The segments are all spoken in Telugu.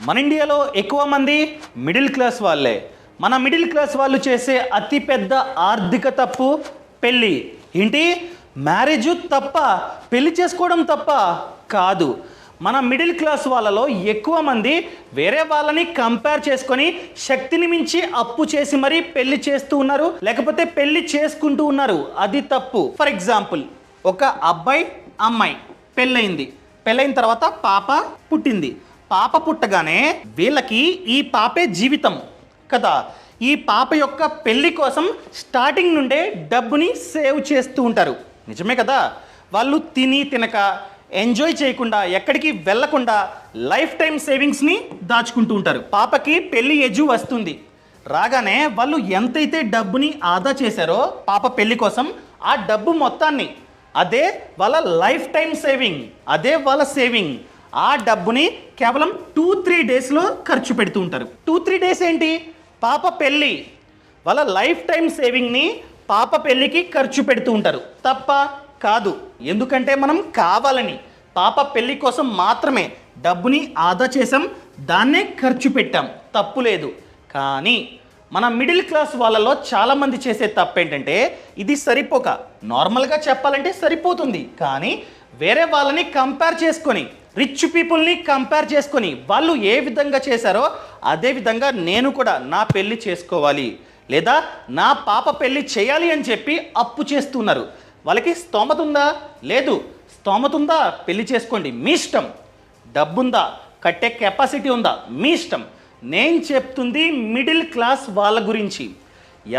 మన ఇండియాలో ఎక్కువ మంది మిడిల్ క్లాస్ వాళ్ళే. మన మిడిల్ క్లాస్ వాళ్ళు చేసే అతిపెద్ద ఆర్థిక తప్పు పెళ్ళి. ఏంటి, మ్యారేజ్ తప్ప, పెళ్లి చేసుకోవడం తప్ప కాదు. మన మిడిల్ క్లాస్ వాళ్ళలో ఎక్కువ మంది వేరే వాళ్ళని కంపేర్ చేసుకొని శక్తిని మించి అప్పు చేసి మరీ పెళ్లి చేస్తూ ఉన్నారు, లేకపోతే పెళ్లి చేసుకుంటూ ఉన్నారు. అది తప్పు. ఫర్ ఎగ్జాంపుల్, ఒక అబ్బాయి అమ్మాయి పెళ్ళైన తర్వాత పాప పుట్టింది. పాప పుట్టగానే వీళ్ళకి ఈ పాపే జీవితం కదా. ఈ పాప యొక్క పెళ్లి కోసం స్టార్టింగ్ నుండే డబ్బుని సేవ్ చేస్తూ ఉంటారు. నిజమే కదా. వాళ్ళు తినక ఎంజాయ్ చేయకుండా, ఎక్కడికి వెళ్లకుండా లైఫ్ టైం సేవింగ్స్ని దాచుకుంటూ ఉంటారు. పాపకి పెళ్లి ఏజ్ వస్తుంది. రాగానే వాళ్ళు ఎంతైతే డబ్బుని ఆదా చేశారో పాప పెళ్లి కోసం, ఆ డబ్బు మొత్తాన్ని, అదే వాళ్ళ లైఫ్ టైం సేవింగ్, అదే వాళ్ళ సేవింగ్, ఆ డబ్బుని కేవలం 2-3 డేస్లో ఖర్చు పెడుతూ ఉంటారు. 2-3 డేస్ ఏంటి, పాప పెళ్ళి, వాళ్ళ లైఫ్ టైం సేవింగ్ని పాప పెళ్ళికి ఖర్చు పెడుతూ ఉంటారు. తప్ప కాదు. ఎందుకంటే మనం కావాలని పాప పెళ్లి కోసం మాత్రమే డబ్బుని ఆదా చేసాం, దాన్నే ఖర్చు పెట్టాం, తప్పు లేదు. కానీ మన మిడిల్ క్లాస్ వాళ్ళలో చాలామంది చేసే తప్పు ఏంటంటే, ఇది సరిపోక, నార్మల్గా చెప్పాలంటే సరిపోతుంది, కానీ వేరే వాళ్ళని కంపేర్ చేసుకొని, రిచ్ పీపుల్ని కంపేర్ చేసుకొని వాళ్ళు ఏ విధంగా చేశారో అదే విధంగా నేను కూడా నా పెళ్ళి చేసుకోవాలి, లేదా నా పాప పెళ్ళి చేయాలి అని చెప్పి అప్పు చేస్తున్నారు. వాళ్ళకి స్తోమత ఉందా? లేదు. స్తోమత ఉందా? పెళ్లి చేసుకోండి, మీ ఇష్టం. డబ్బుందా? కట్టే కెపాసిటీ ఉందా? మీ ఇష్టం. నేను చెప్తుంది మిడిల్ క్లాస్ వాళ్ళ గురించి.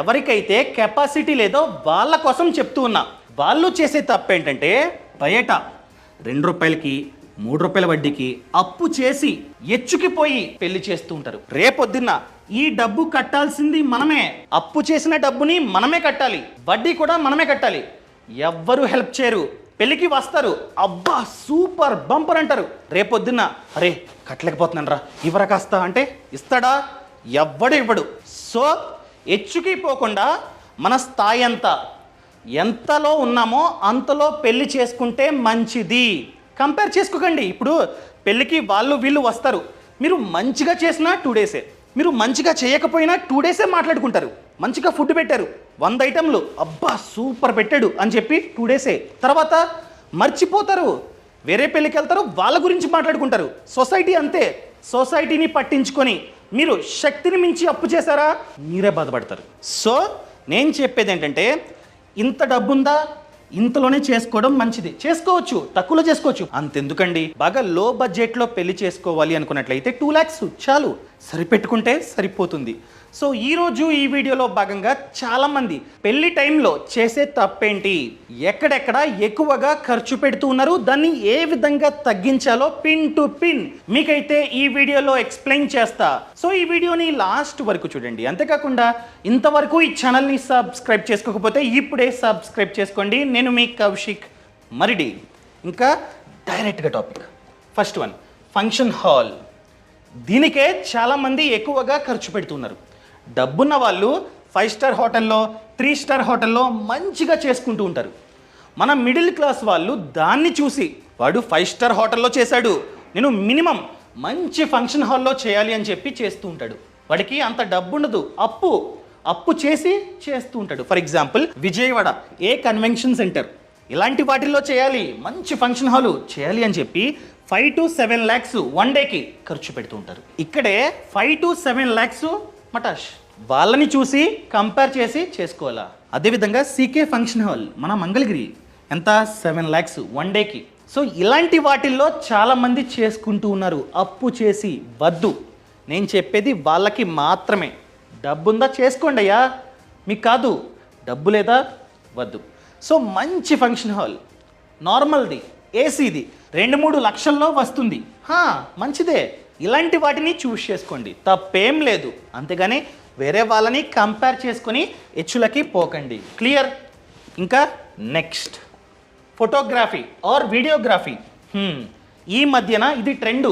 ఎవరికైతే కెపాసిటీ లేదో వాళ్ళ కోసం చెప్తూ ఉన్నా. వాళ్ళు చేసే తప్పు ఏంటంటే, బయట 2 రూపాయలకి 3 రూపాయల వడ్డీకి అప్పు చేసి ఎచ్చుకిపోయి పెళ్లి చేస్తూ ఉంటారు. రేపొద్దున్న ఈ డబ్బు కట్టాల్సింది మనమే. అప్పు చేసిన డబ్బుని మనమే కట్టాలి, వడ్డీ కూడా మనమే కట్టాలి. ఎవ్వరు హెల్ప్ చేయరు. పెళ్ళికి వస్తారు, అబ్బా సూపర్ బంపర్ అంటారు. రేపొద్దున్న అరే కట్టలేకపోతున్నాను రా, ఇవ్వరా కాస్త అంటే ఇస్తాడా? ఎవ్వడు ఇవ్వడు. సో ఎచ్చుకి పోకుండా మన స్థాయి ఎంతలో ఉన్నామో అంతలో పెళ్లి చేసుకుంటే మంచిది. కంపేర్ చేసుకోకండి. ఇప్పుడు పెళ్ళికి వీళ్ళు వస్తారు. మీరు మంచిగా చేసినా 2 డేసే, మీరు మంచిగా చేయకపోయినా 2 డేసే మాట్లాడుకుంటారు. మంచిగా ఫుడ్ పెట్టారు, 100 ఐటెంలు, అబ్బా సూపర్ పెట్టాడు అని చెప్పి 2 డేసే. తర్వాత మర్చిపోతారు, వేరే పెళ్ళికి వెళ్తారు, వాళ్ళ గురించి మాట్లాడుకుంటారు. సొసైటీ అంతే. సొసైటీని పట్టించుకొని మీరు శక్తిని మించి అప్పు చేశారా, మీరే బాధపడతారు. సో నేను చెప్పేది ఏంటంటే, ఇంత డబ్బుందా, ఇంతలోనే చేసుకోవడం మంచిది. చేసుకోవచ్చు, తక్కువలో చేసుకోవచ్చు. అంతెందుకండి, బాగా లో బడ్జెట్లో పెళ్లి చేసుకోవాలి అనుకున్నట్లయితే 2 lakhs చాలు, సరిపెట్టుకుంటే సరిపోతుంది. సో ఈరోజు ఈ వీడియోలో భాగంగా చాలామంది పెళ్లి టైంలో చేసే తప్పేంటి, ఎక్కడెక్కడ ఎక్కువగా ఖర్చు పెడుతూ ఉన్నారు, దాన్ని ఏ విధంగా తగ్గించాలో పిన్ టు పిన్ మీకైతే ఈ వీడియోలో ఎక్స్ప్లెయిన్ చేస్తా. సో ఈ వీడియోని లాస్ట్ వరకు చూడండి. అంతేకాకుండా ఇంతవరకు ఈ ఛానల్ని సబ్స్క్రైబ్ చేసుకోకపోతే ఇప్పుడే సబ్స్క్రైబ్ చేసుకోండి. నేను మీ కౌశిక్ మరిడి. ఇంకా డైరెక్ట్గా topic. First one, function hall. దీనికే చాలామంది ఎక్కువగా ఖర్చు పెడుతున్నారు. డబ్బున్న వాళ్ళు 5 స్టార్ హోటల్లో, 3 స్టార్ హోటల్లో మంచిగా చేసుకుంటూ ఉంటారు. మన మిడిల్ క్లాస్ వాళ్ళు దాన్ని చూసి, వాడు 5 స్టార్ హోటల్లో చేశాడు, నేను మినిమం మంచి ఫంక్షన్ హాల్లో చేయాలి అని చెప్పి చేస్తూ ఉంటాడు. వాడికి అంత డబ్బు ఉండదు, అప్పు చేసి చేస్తూ ఉంటాడు. For example, Vijayawada A convention centre ఇలాంటి వాటిల్లో చేయాలి, మంచి ఫంక్షన్ హాలు చేయాలి అని చెప్పి 5 to 7 lakhs 1 డేకి ఖర్చు పెడుతూ ఉంటారు. ఇక్కడే 5 to 7 lakhs మటాష్. వాళ్ళని చూసి కంపేర్ చేసి చేసుకోవాలా. అదేవిధంగా సీకే ఫంక్షన్ హాల్ మన మంగళగిరి ఎంత, 7 lakhs 1 డేకి. సో ఇలాంటి వాటిల్లో చాలామంది చేసుకుంటూ ఉన్నారు అప్పు చేసి. వద్దు, నేను చెప్పేది వాళ్ళకి మాత్రమే. డబ్బుందా చేసుకోండి అయ్యా, మీకు కాదు. డబ్బు లేదా వద్దు. సో మంచి ఫంక్షన్ హాల్, నార్మల్ది, ఏసీది 2-3 లక్షల్లో వస్తుంది, మంచిదే. ఇలాంటి వాటిని చూస్ చేసుకోండి, తప్పేం లేదు. అంతేగాని వేరే వాళ్ళని కంపేర్ చేసుకొని హెచ్చులకి పోకండి. క్లియర్? ఇంకా నెక్స్ట్, ఫోటోగ్రఫీ ఆర్ వీడియోగ్రఫీ. ఈ మధ్యన ఇది ట్రెండు.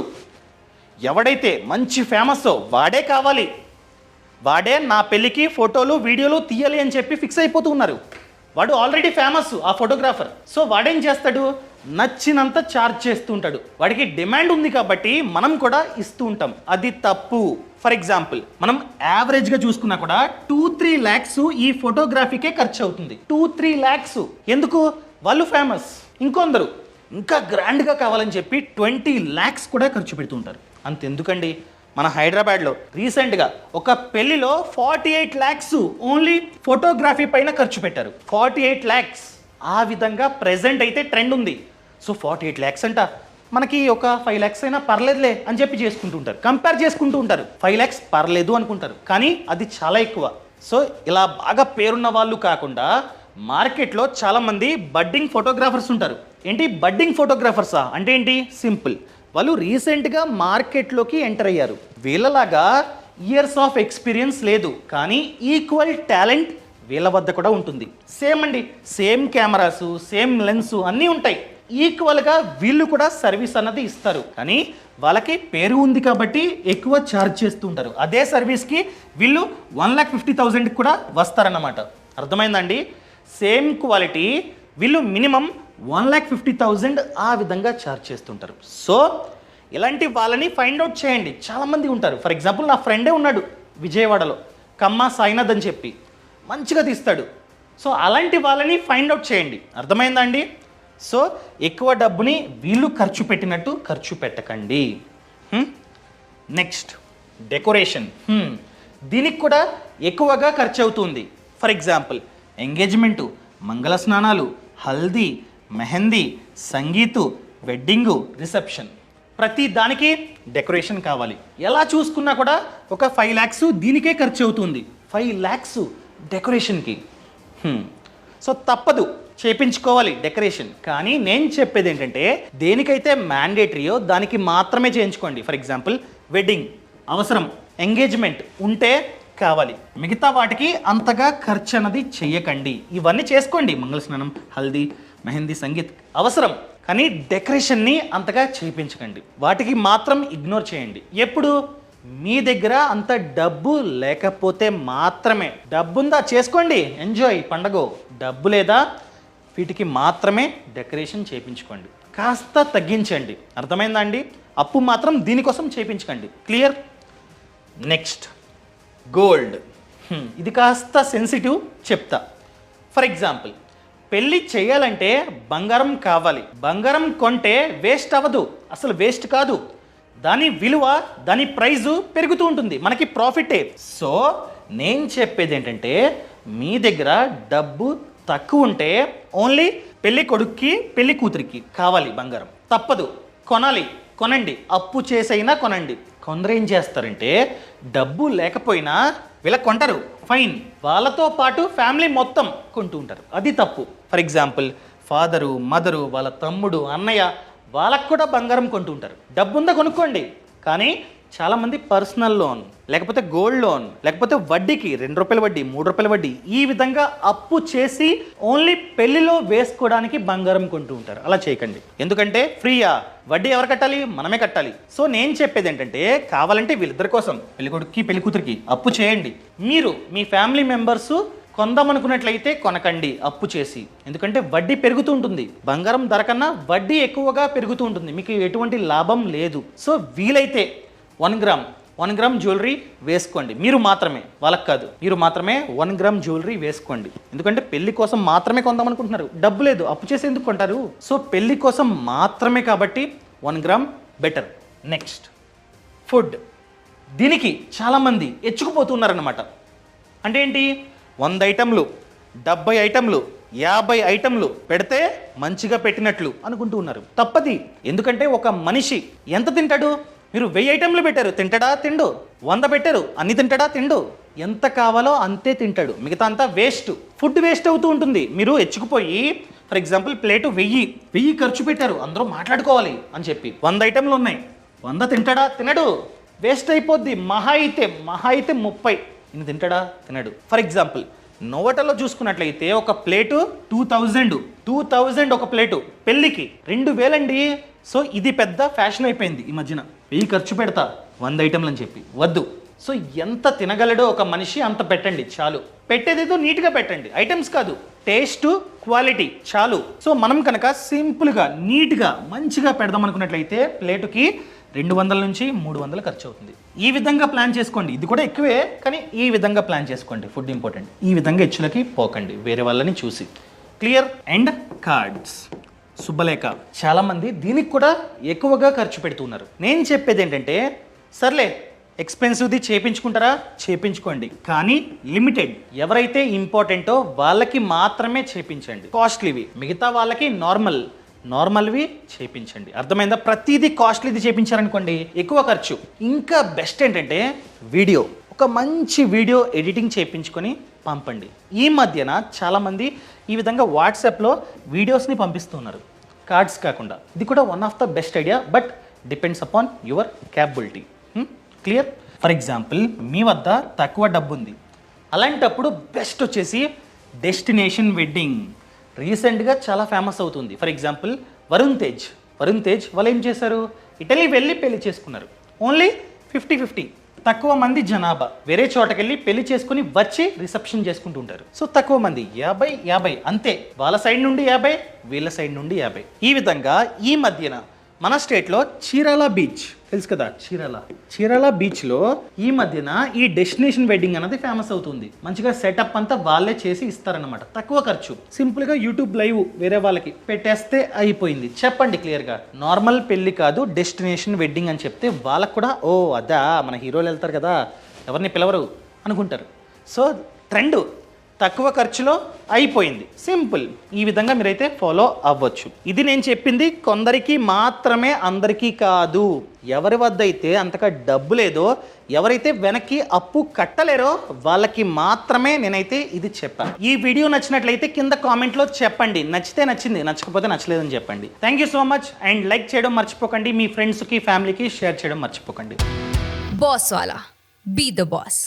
ఎవడైతే మంచి ఫేమస్సో వాడే కావాలి, వాడే నా పెళ్ళికి ఫోటోలు వీడియోలు తీయాలి అని చెప్పి ఫిక్స్ అయిపోతూ ఉన్నారు. వాడు ఆల్రెడీ ఫేమస్, ఆ ఫోటోగ్రాఫర్. సో వాడేం చేస్తాడు, నచ్చినంత ఛార్జ్ చేస్తూ ఉంటాడు. వాడికి డిమాండ్ ఉంది కాబట్టి మనం కూడా ఇస్తూ ఉంటాం. అది తప్పు. ఫర్ ఎగ్జాంపుల్ మనం యావరేజ్గా చూసుకున్నా కూడా 2-3 lakhs ఈ ఫోటోగ్రఫీకే ఖర్చు అవుతుంది. 2-3 lakhs. ఎందుకు? వాళ్ళు ఫేమస్. ఇంకొందరు ఇంకా గ్రాండ్గా కావాలని చెప్పి 20 lakhs కూడా ఖర్చు పెడుతుంటారు. అంతెందుకండి, మన హైదరాబాద్లో రీసెంట్గా ఒక పెళ్లిలో 48 lakhs ఓన్లీ ఫోటోగ్రఫీ పైన ఖర్చు పెట్టారు. 48 lakhs. ఆ విధంగా ప్రెజెంట్ అయితే ట్రెండ్ ఉంది. సో 48 lakhs అంట, మనకి ఒక 5 lakhs అయినా పర్లేదులే అని చెప్పి చేసుకుంటూ ఉంటారు. కంపేర్ చేసుకుంటూ ఉంటారు. 5 lakhs పర్లేదు అనుకుంటారు, కానీ అది చాలా ఎక్కువ. సో ఇలా బాగా పేరున్న వాళ్ళు కాకుండా మార్కెట్లో చాలామంది బడ్డింగ్ ఫోటోగ్రాఫర్స్ ఉంటారు. ఏంటి బడ్డింగ్ ఫోటోగ్రాఫర్సా అంటే ఏంటి? సింపుల్, వాళ్ళు రీసెంట్గా మార్కెట్లోకి ఎంటర్ అయ్యారు. వీళ్ళలాగా ఇయర్స్ ఆఫ్ ఎక్స్పీరియన్స్ లేదు, కానీ ఈక్వల్ టాలెంట్ వీళ్ళ వద్ద కూడా ఉంటుంది. సేమ్ అండి, సేమ్ కెమెరాసు, సేమ్ లెన్సు అన్నీ ఉంటాయి. ఈక్వల్గా వీళ్ళు కూడా సర్వీస్ అన్నది ఇస్తారు, కానీ వాళ్ళకి పేరు ఉంది కాబట్టి ఎక్కువ ఛార్జ్ చేస్తూ ఉంటారు. అదే సర్వీస్కి వీళ్ళు 1,50,000 కూడా వస్తారన్నమాట. అర్థమైందండి? సేమ్ క్వాలిటీ వీళ్ళు మినిమం 1,50,000 ఆ విధంగా ఛార్జ్ చేస్తుంటారు. సో ఇలాంటి వాళ్ళని ఫైండ్ అవుట్ చేయండి. చాలామంది ఉంటారు. ఫర్ ఎగ్జాంపుల్ నా ఫ్రెండే ఉన్నాడు విజయవాడలో, కమ్మా సాయినాథ్ అని చెప్పి, మంచిగా తీస్తాడు. సో అలాంటి వాళ్ళని ఫైండ్ అవుట్ చేయండి. అర్థమైందా అండి? సో ఎక్కువ డబ్బుని వీళ్ళు ఖర్చు పెట్టినట్టు ఖర్చు పెట్టకండి. Next decoration. దీనికి కూడా ఎక్కువగా ఖర్చు అవుతుంది. ఫర్ ఎగ్జాంపుల్ ఎంగేజ్మెంటు, మంగళ స్నానాలు, హల్దీ, మెహందీ, సంగీతు, వెడ్డింగు, రిసెప్షన్, ప్రతి దానికి డెకరేషన్ కావాలి. ఎలా చూసుకున్నా కూడా ఒక 5 lakhs దీనికే ఖర్చు అవుతుంది. 5 lakhs డెకరేషన్కి. సో తప్పదు, చేయించుకోవాలి డెకరేషన్. కానీ నేను చెప్పేది ఏంటంటే దేనికైతే మ్యాండేటరీయో దానికి మాత్రమే చేయించుకోండి. ఫర్ ఎగ్జాంపుల్ వెడ్డింగ్ అవసరం, ఎంగేజ్మెంట్ ఉంటే కావాలి, మిగతా వాటికి అంతగా ఖర్చు అన్నది చెయ్యకండి. ఇవన్నీ చేసుకోండి, మంగళస్నానం, హల్దీ, మెహందీ, సంగీత్ అవసరం, కానీ డెకరేషన్ని అంతగా చేయించకండి. వాటికి మాత్రం ఇగ్నోర్ చేయండి. ఎప్పుడు మీ దగ్గర అంత డబ్బు లేకపోతే మాత్రమే. డబ్బుందా చేసుకోండి, ఎంజాయ్ పండగ. డబ్బు లేదా వీటికి మాత్రమే డెకరేషన్ చేయించుకోండి. కాస్త తగ్గించండి. అర్థమైందా అండి? అప్పు మాత్రం దీనికోసం చేయించకండి. క్లియర్? Next gold. ఇది కాస్త సెన్సిటివ్, చెప్తా. ఫర్ ఎగ్జాంపుల్ పెళ్ళి చేయాలంటే బంగారం కావాలి. బంగారం కొంటే వేస్ట్ అవ్వదు, అసలు వేస్ట్ కాదు. దాని విలువ, దాని ప్రైజు పెరుగుతూ ఉంటుంది, మనకి ప్రాఫిటే. సో నేను చెప్పేది ఏంటంటే మీ దగ్గర డబ్బు తక్కువ ఉంటే ఓన్లీ పెళ్ళి కొడుక్కి పెళ్ళి కూతురికి కావాలి బంగారం, తప్పదు, కొనాలి, కొనండి. అప్పు చేసైనా కొనండి. కొందరు ఏం చేస్తారంటే డబ్బు లేకపోయినా వీళ్ళకి కొంటారు, ఫైన్, వాళ్ళతో పాటు ఫ్యామిలీ మొత్తం కొంటూ ఉంటారు. అది తప్పు. ఫర్ ఎగ్జాంపుల్ ఫాదరు, మదరు, వాళ్ళ తమ్ముడు, అన్నయ్య, వాళ్ళకు కూడా బంగారం కొంటూ ఉంటారు. డబ్బుందా కొనుక్కోండి, కానీ చాలామంది పర్సనల్ లోన్, లేకపోతే గోల్డ్ లోన్, లేకపోతే వడ్డీకి 2 రూపాయల వడ్డీ, 3 రూపాయల వడ్డీ, ఈ విధంగా అప్పు చేసి ఓన్లీ పెళ్లిలో వేసుకోవడానికి బంగారం కొంటూ ఉంటారు. అలా చేయకండి. ఎందుకంటే ఫ్రీయా? వడ్డీ ఎవరు కట్టాలి? మనమే కట్టాలి. సో నేను చెప్పేది ఏంటంటే కావాలంటే వీళ్ళిద్దరి కోసం, పెళ్లి కొడుకుకి పెళ్లి కూతురికి అప్పు చేయండి. మీరు మీ ఫ్యామిలీ మెంబర్స్ కొందామనుకున్నట్లయితే కొనకండి అప్పు చేసి. ఎందుకంటే వడ్డీ పెరుగుతూ ఉంటుంది. బంగారం ధర కన్నా వడ్డీ ఎక్కువగా పెరుగుతూ ఉంటుంది, మీకు ఎటువంటి లాభం లేదు. సో వీలైతే 1 గ్రామ్ జ్యువెలరీ వేసుకోండి. మీరు మాత్రమే, వాళ్ళకి కాదు, మీరు మాత్రమే 1 గ్రామ్ జ్యువెలరీ వేసుకోండి. ఎందుకంటే పెళ్లి కోసం మాత్రమే కొందామనుకుంటున్నారు, డబ్బు లేదు, అప్పు చేసి ఎందుకు కొంటారు? సో పెళ్లి కోసం మాత్రమే కాబట్టి 1 గ్రామ్ బెటర్. Next food. దీనికి చాలామంది ఎచ్చుకుపోతున్నారన్నమాట. అంటే ఏంటి? 100 ఐటెంలు, 70 ఐటెంలు, 50 ఐటెంలు పెడితే మంచిగా పెట్టినట్లు అనుకుంటూ ఉన్నారు. తప్పది. ఎందుకంటే ఒక మనిషి ఎంత తింటాడు? మీరు 1000 ఐటెంలు పెట్టారు, తింటాడా? తిండు. 100 పెట్టారు, అన్ని తింటాడా? తిండు. ఎంత కావాలో అంతే తింటాడు, మిగతా అంతా వేస్ట్. ఫుడ్ వేస్ట్ అవుతూ ఉంటుంది. మీరు ఎచ్చుకుపోయి ఫర్ ఎగ్జాంపుల్ ప్లేటు 1000 ఖర్చు పెట్టారు, అందరూ మాట్లాడుకోవాలి అని చెప్పి 100 ఐటెంలు ఉన్నాయి, 100 తింటాడా? తినడు, వేస్ట్ అయిపోద్ది. మహా అయితే 30. ఇన్ని తింటాడా? తినడు. ఫర్ ఎగ్జాంపుల్ నోవటలో చూసుకున్నట్లయితే ఒక ప్లేటు 2000 ఒక ప్లేటు, పెళ్ళికి 2000 అండి. సో ఇది పెద్ద ఫ్యాషన్ అయిపోయింది ఈ మధ్యన. 1000 ఖర్చు పెడతా 100 ఐటెంలు అని చెప్పి, వద్దు. సో ఎంత తినగలడో ఒక మనిషి అంత పెట్టండి చాలు. పెట్టేదేదో నీట్గా పెట్టండి, ఐటమ్స్ కాదు, టేస్ట్ క్వాలిటీ చాలు. సో మనం కనుక సింపుల్గా నీట్గా మంచిగా పెడదాం అనుకున్నట్లయితే ప్లేటుకి 200 నుంచి 300 ఖర్చు అవుతుంది. ఈ విధంగా ప్లాన్ చేసుకోండి. ఇది కూడా ఎక్కువే, కానీ ఈ విధంగా ప్లాన్ చేసుకోండి. Food important. ఈ విధంగా హెచ్చులకి పోకండి వేరే వాళ్ళని చూసి. క్లియర్. అండ్ కార్డ్స్, శుభలేఖ, చాలామంది దీనికి కూడా ఎక్కువగా ఖర్చు పెడుతున్నారు. నేను చెప్పేది ఏంటంటే, సర్లే ఎక్స్పెన్సివ్ది చేయించుకుంటారా, చేయించుకోండి, కానీ లిమిటెడ్. ఎవరైతే ఇంపార్టెంటో వాళ్ళకి మాత్రమే చేయించండి. కాస్ట్లీవి మిగతా వాళ్ళకి నార్మల్వి చేయించండి. అర్థమైందా? ప్రతిదీ కాస్ట్లీది చేయించారనుకోండి ఎక్కువ ఖర్చు. ఇంకా బెస్ట్ ఏంటంటే వీడియో, ఒక మంచి వీడియో ఎడిటింగ్ చేయించుకొని పంపండి. ఈ మధ్యన చాలామంది ఈ విధంగా వాట్సాప్లో వీడియోస్ని పంపిస్తున్నారు, కార్డ్స్ కాకుండా. ఇది కూడా one of the best idea, but depends upon your capability. Clear. For example, మీ వద్ద తక్కువ డబ్బు ఉంది, అలాంటప్పుడు బెస్ట్ వచ్చేసి డెస్టినేషన్ వెడ్డింగ్. రీసెంట్గా చాలా ఫేమస్ అవుతుంది. ఫర్ ఎగ్జాంపుల్ వరుణ్ తేజ్ వాళ్ళు ఏం చేశారు, ఇటలీ వెళ్ళి పెళ్లి చేసుకున్నారు. ఓన్లీ 50-50, తక్కువ మంది జనాభా. వేరే చోటకెళ్ళి పెళ్లి చేసుకుని వచ్చి రిసెప్షన్ చేసుకుంటూ ఉంటారు. సో తక్కువ మంది, 50-50 అంతే. వాళ్ళ సైడ్ నుండి 50, వీళ్ళ సైడ్ నుండి 50. ఈ విధంగా ఈ మధ్యన మన స్టేట్లో చీరాల బీచ్ తెలుసు కదా, చీరాల బీచ్లో ఈ మధ్యన ఈ డెస్టినేషన్ వెడ్డింగ్ అనేది ఫేమస్ అవుతుంది. మంచిగా సెటప్ అంతా వాళ్ళే చేసి ఇస్తారనమాట, తక్కువ ఖర్చు. సింపుల్గా యూట్యూబ్ లైవ్ వేరే వాళ్ళకి పెట్టేస్తే అయిపోయింది. చెప్పండి క్లియర్గా, నార్మల్ పెళ్లి కాదు డెస్టినేషన్ వెడ్డింగ్ అని చెప్తే వాళ్ళకు కూడా ఓ అదా మన హీరోలు వెళ్తారు కదా, ఎవరిని పిలవరు అనుకుంటారు. సో ట్రెండ్ తక్కువ ఖర్చులో అయిపోయింది. సింపుల్. ఈ విధంగా మీరైతే ఫాలో అవ్వచ్చు. ఇది నేను చెప్పింది కొందరికి మాత్రమే, అందరికీ కాదు. ఎవరి వద్ద అయితే అంతగా డబ్బు లేదో, ఎవరైతే వెనక్కి అప్పు కట్టలేరో వాళ్ళకి మాత్రమే నేనైతే ఇది చెప్పాను. ఈ వీడియో నచ్చినట్లయితే కింద కామెంట్లో చెప్పండి. నచ్చితే నచ్చింది, నచ్చకపోతే నచ్చలేదని చెప్పండి. Thank you so much. And like చేయడం మర్చిపోకండి. మీ ఫ్రెండ్స్కి ఫ్యామిలీకి షేర్ చేయడం మర్చిపోకండి. Boss Wala. Be the boss.